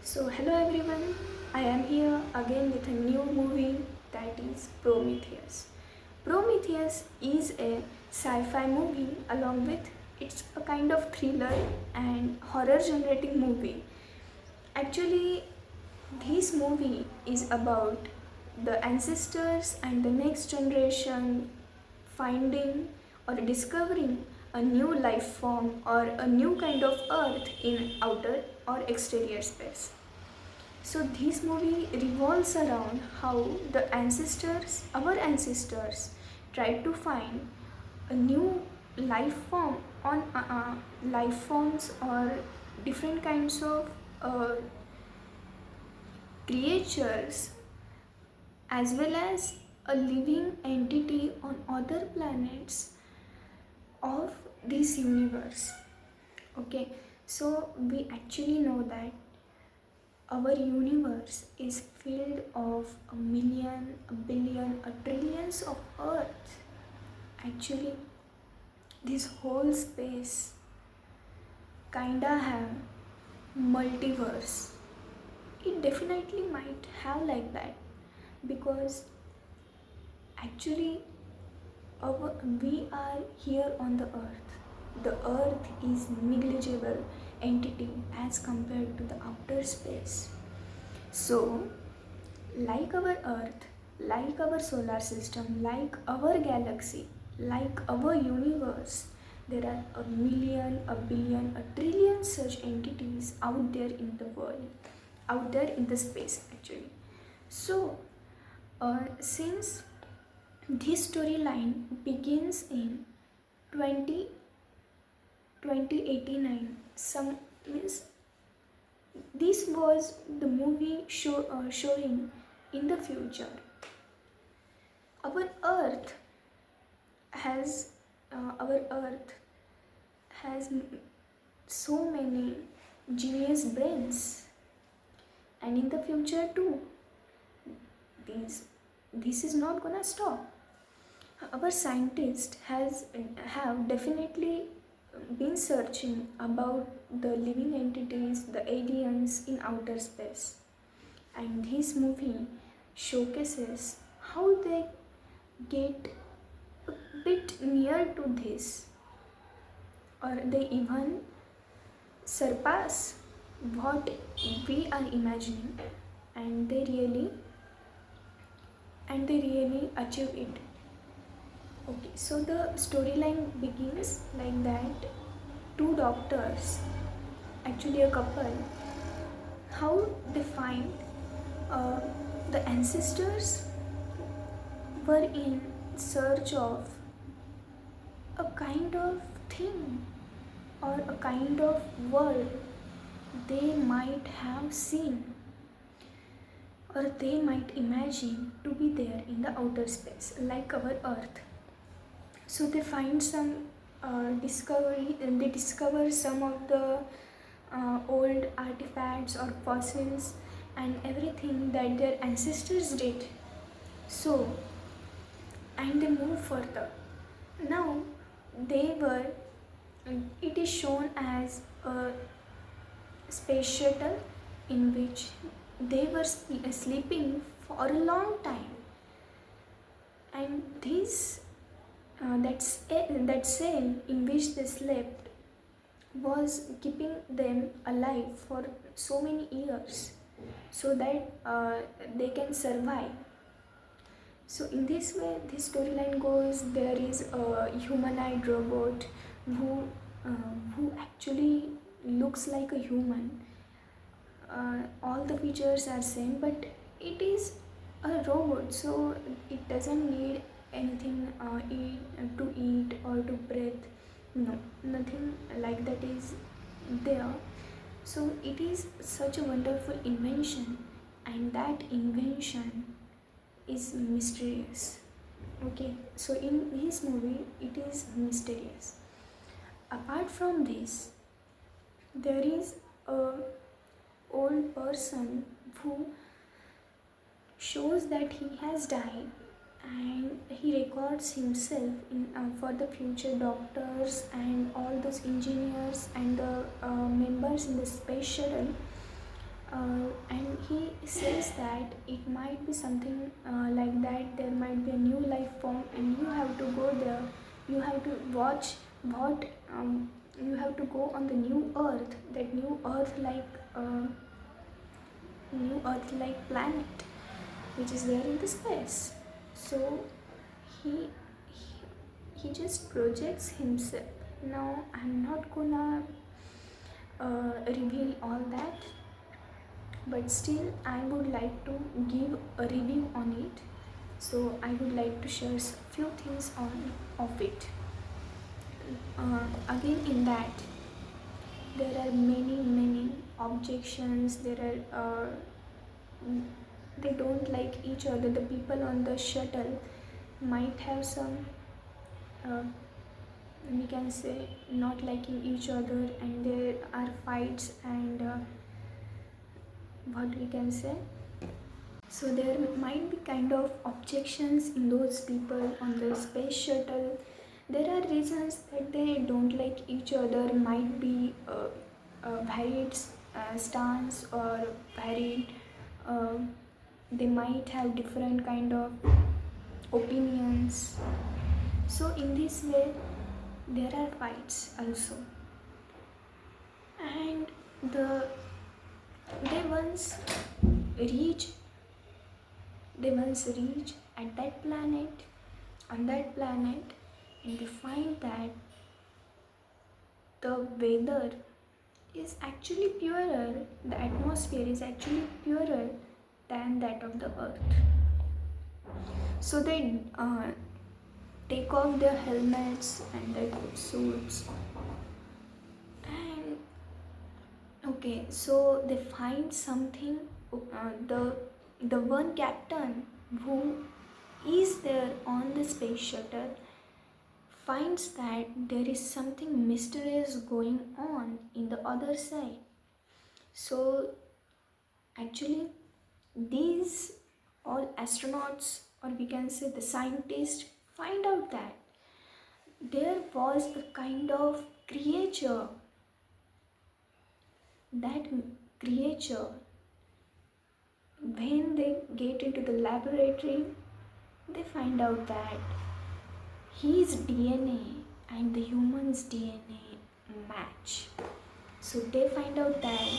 Hello everyone, I am here again with a new movie that is Prometheus. Prometheus is a sci fi movie, along with it's a kind of thriller and horror generating movie. Actually, this movie is about the ancestors and the next generation finding or discovering a new life form or a new kind of earth in outer or exterior space. So this movie revolves around how our ancestors, tried to find a new life form on life forms or different kinds of creatures, as well as a living entity on other planets of this universe. Okay, so we actually know that our universe is filled of a million, a billion, a trillions of Earths. Actually, this whole space kinda have multiverse. It definitely might have like that because actually we are here on the Earth. The Earth is negligible entity as compared to the outer space. So, like our Earth, like our solar system, like our galaxy, like our universe, there are a million, a billion, a trillion such entities out there in the world, out there in the space actually. So, since this storyline begins in 20, 2089, some means this was the movie showing in the future. Our Earth has our Earth has so many genius brains, and in the future too. These this is not gonna stop. Our scientists have definitely been searching about the living entities, the aliens in outer space, and this movie showcases how they get a bit near to this, or they even surpass what we are imagining, and they really achieve it. Okay, so the storyline begins like that. Two doctors, actually a couple, how they find uh, the ancestors were in search of a kind of thing or a kind of world they might have seen or they might imagine to be there in the outer space like our Earth. So they find some discovery, and they discover some of the old artifacts or fossils and everything that their ancestors did. So, and they move further. Now, they were, it is shown as a space shuttle in which they were sleeping for a long time, and this that cell in which they slept was keeping them alive for so many years so that they can survive. So in this way this storyline goes. There is a humanoid robot who who actually looks like a human. All the features are same, but it is a robot, so it doesn't need anything to eat or to breathe. No, nothing like that is there. So it is such a wonderful invention, and that invention is mysterious. Okay, so in his movie it is mysterious. Apart from this, there is a old person who shows that he has died, and he records himself in, for the future doctors and all those engineers and the members in the space shuttle. And he says that it might be something like that. There might be a new life form, and you have to go there. You have to watch what you have to go on the new Earth, that new Earth-like planet, which is there in the space. So he he just projects himself. Now I'm not gonna reveal all that, but still I would like to give a review on it. So I would like to share a few things on of it. Again, in that there are many objections. They don't like each other. The people on the shuttle might have some uh, we can say not liking each other, and there are fights and what we can say. So there might be kind of objections in those people on the space shuttle. There are reasons that they don't like each other. Might be varied stance, or varied uh, they might have different kind of opinions. So in this way there are fights also. And the they once reach they once reach at that planet on that planet, and they find that the weather is actually purer, the atmosphere is actually purer than that of the earth. So they take off their helmets and their suits, and okay, so they find something. The one captain who is there on the space shuttle finds that there is something mysterious going on in the other side. So actually these all astronauts, or we can say the scientists, find out that there was a kind of creature. That creature, when they get into the laboratory, they find out that his DNA and the human's DNA match. So they find out that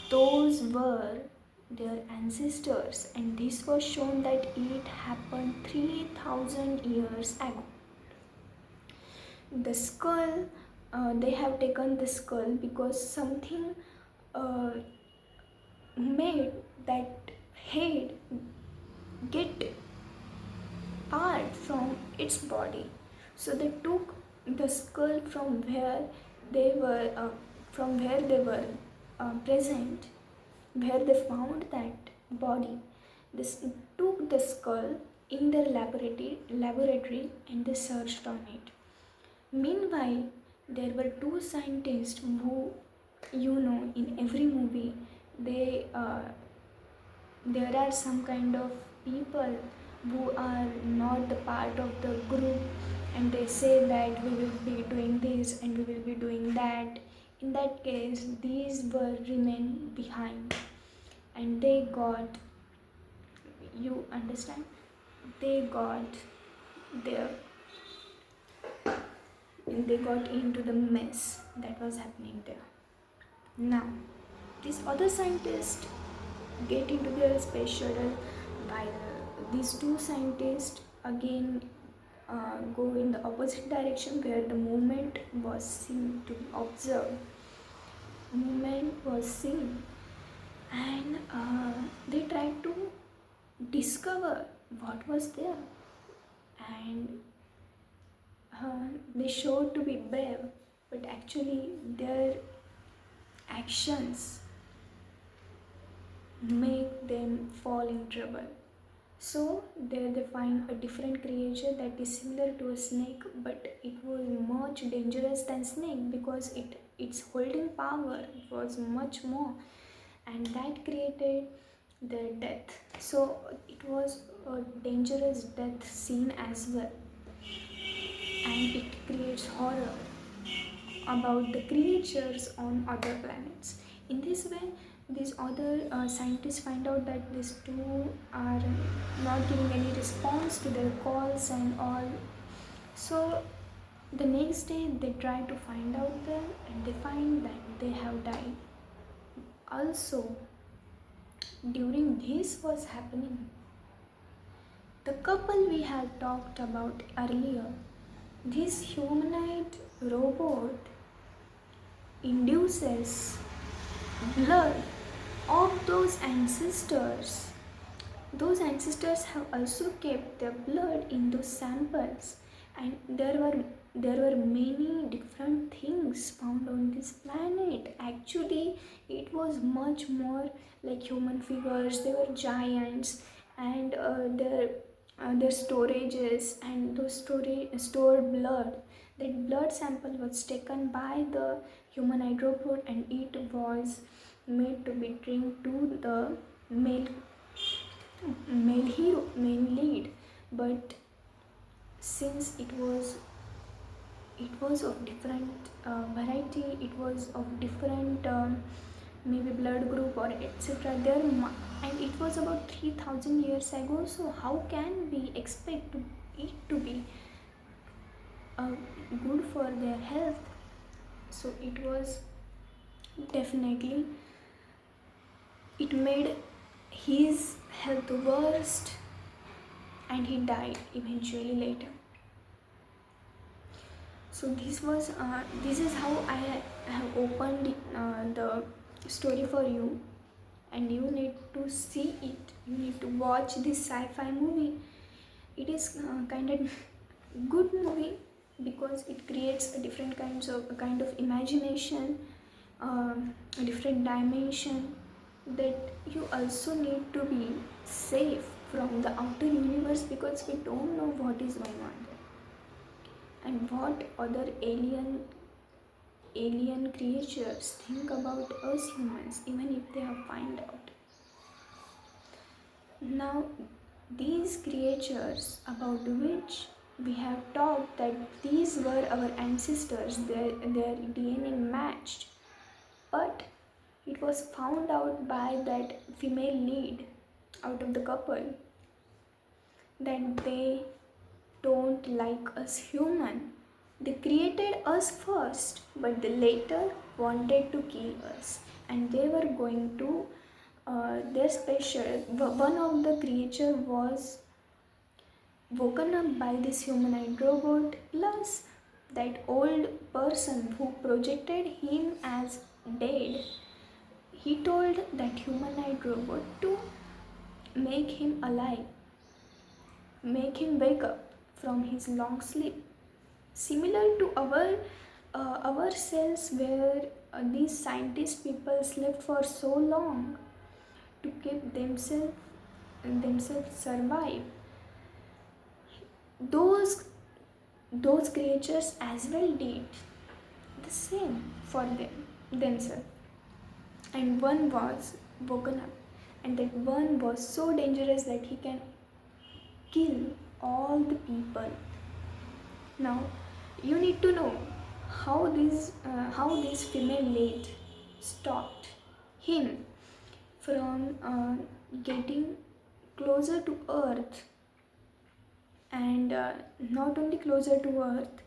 those were their ancestors, and this was shown that it happened 3000 years ago. The skull, they have taken the skull because something made that head get part from its body. So they took the skull from where they were present, where they found that body. They took the skull in their laboratory and they searched on it. Meanwhile, there were two scientists who, in every movie, there are some kind of people who are not the part of the group, and they say that we will be doing this and we will be doing that. In that case, these were remain behind, and they got, you understand, they got there, and they got into the mess that was happening there. Now these other scientists get into their space shuttle, while these two scientists again go in the opposite direction where the movement was seen to be observed. Movement was seen, and they tried to discover what was there, and they showed to be brave, but actually their actions make them fall in trouble. So there they find a different creature that is similar to a snake, but it was much dangerous than snake because its holding power was much more, and that created their death. So it was a dangerous death scene as well, and it creates horror about the creatures on other planets. In this way, these other scientists find out that these two are not giving any response to their calls and all. So the next day they try to find out them, and they find that they have died. Also, during this was happening, the couple we have talked about earlier, this humanoid robot induces blood of those ancestors. Those ancestors have also kept their blood in those samples, and there were many different things found on this planet. Actually, it was much more like human figures. They were giants, and their storages and those stored blood. That blood sample was taken by the humanoid robot, and it was made to be linked to the male hero, main lead. But since it was of different variety, it was of different maybe blood group or etc. And it was about 3000 years ago, so how can we expect it to be good for their health? So it was definitely, it made his health worst, and he died eventually later. So this is how I have opened the story for you, and you need to see it. You need to watch this sci-fi movie. It is kind of good movie because it creates a kind of imagination, a different dimension, that you also need to be safe from the outer universe, because we don't know what is going on there and what other alien creatures think about us humans, even if they have found out. Now, these creatures about which we have talked, that these were our ancestors, their DNA matched, but it was found out by that female lead out of the couple that they don't like us human. They created us first, but they later wanted to kill us, and they were going to their special. One of the creature was woken up by this humanoid robot, plus that old person who projected him as dead. He told that humanoid robot to make him alive, make him wake up from his long sleep, similar to our cells, where these scientist people slept for so long to keep themselves survive. Those creatures as well did the same for themselves, and one was woken up, and that one was so dangerous that he can kill all the people. Now, you need to know how this female lead stopped him from getting closer to Earth, and not only closer to Earth,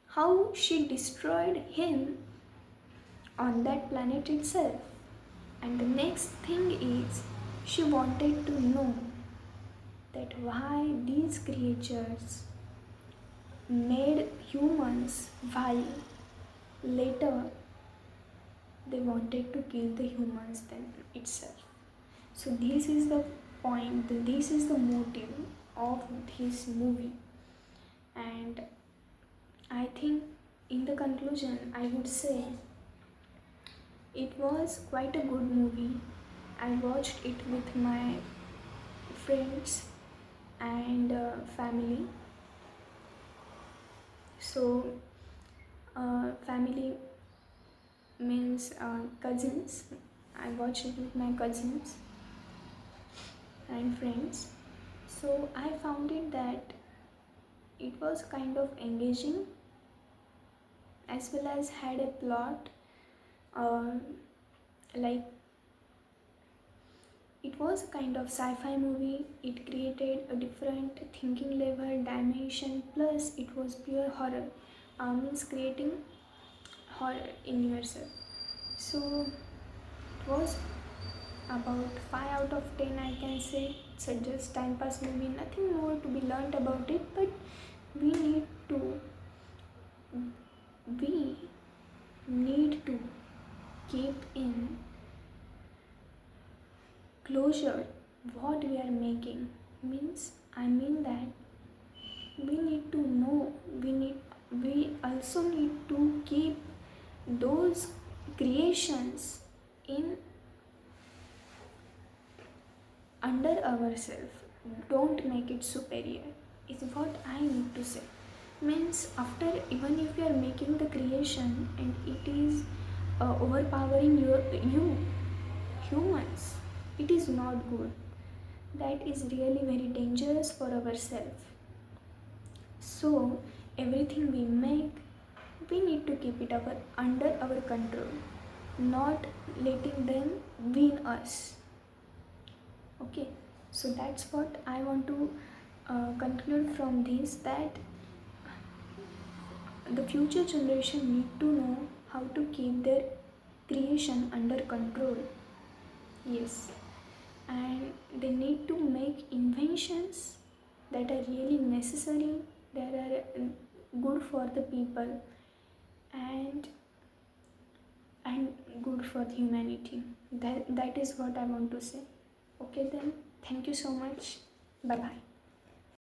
how she destroyed him on that planet itself. And the next thing is, she wanted to know that why these creatures made humans while later they wanted to kill the humans then itself. So this is the point, this is the motive of this movie. And I think in the conclusion I would say it was quite a good movie. I watched it with my friends and family. So family means cousins. I watched it with my cousins and friends. So I found it that it was kind of engaging, as well as had a plot, like it was a kind of sci-fi movie. It created a different thinking level, dimension, plus it was pure horror. Means creating horror in yourself. So it was about 5 out of 10, I can say. It's a just time pass movie, nothing more to be learned about it, but we need to we need to keep in closure what we are making. Means I mean that we need to know, we also need to keep those creations in under ourselves. Don't make it superior is what I need to say. Means after, even if you are making the creation and it is overpowering you humans, it is not good. That is really very dangerous for ourselves. So everything we make, we need to keep it under our control, not letting them win us. Okay, so that's what I want to conclude from this, that the future generation need to know how to keep their creation under control. Yes, and they need to make inventions that are really necessary, that are good for the people, and good for humanity. That is what I want to say. Okay then, thank you so much. Bye bye.